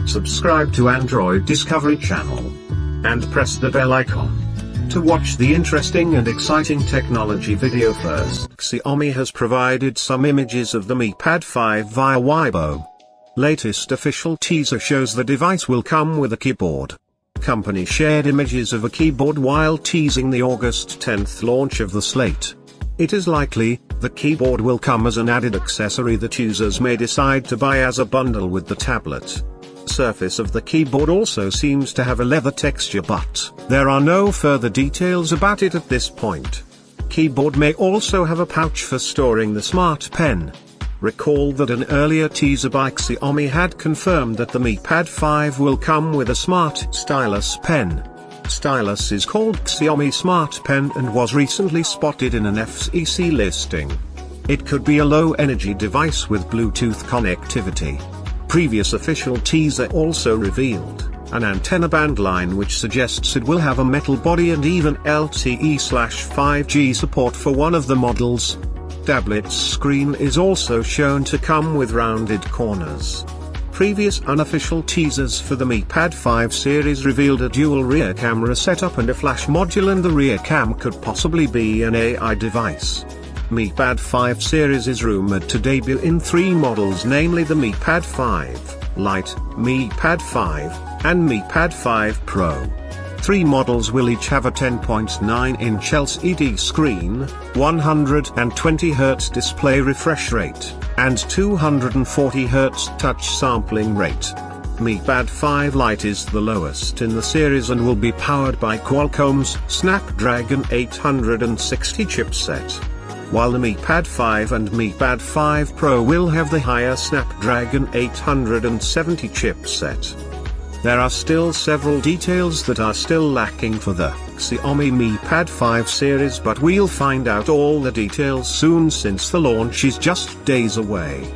subscribe to Android Discovery Channel, and press the bell icon to watch the interesting and exciting technology video first. Xiaomi has provided some images of the Mi Pad 5 via Weibo. Latest official teaser shows the device will come with a keyboard. Company shared images of a keyboard while teasing the August 10th launch of the slate. It is likely the keyboard will come as an added accessory that users may decide to buy as a bundle with the tablet. Surface of the keyboard also seems to have a leather texture, but there are no further details about it at this point. Keyboard may also have a pouch for storing the Smart Pen. Recall that an earlier teaser by Xiaomi had confirmed that the Mi Pad 5 will come with a smart stylus pen. Stylus is called Xiaomi Smart Pen and was recently spotted in an FCC listing. It could be a low-energy device with Bluetooth connectivity. Previous official teaser also revealed an antenna band line, which suggests it will have a metal body and even LTE/5G support for one of the models. Tablet's screen is also shown to come with rounded corners. Previous unofficial teasers for the Mi Pad 5 series revealed a dual rear camera setup and a flash module, and the rear cam could possibly be an AI device. Mi Pad 5 series is rumored to debut in 3 models, namely the Mi Pad 5 Lite, Mi Pad 5, and Mi Pad 5 Pro. 3 models will each have a 10.9-inch LCD screen, 120Hz display refresh rate, and 240Hz touch sampling rate. Mi Pad 5 Lite is the lowest in the series and will be powered by Qualcomm's Snapdragon 860 chipset, while the Mi Pad 5 and Mi Pad 5 Pro will have the higher Snapdragon 870 chipset. There are still several details that are still lacking for the Xiaomi Mi Pad 5 series, but we'll find out all the details soon since the launch is just days away.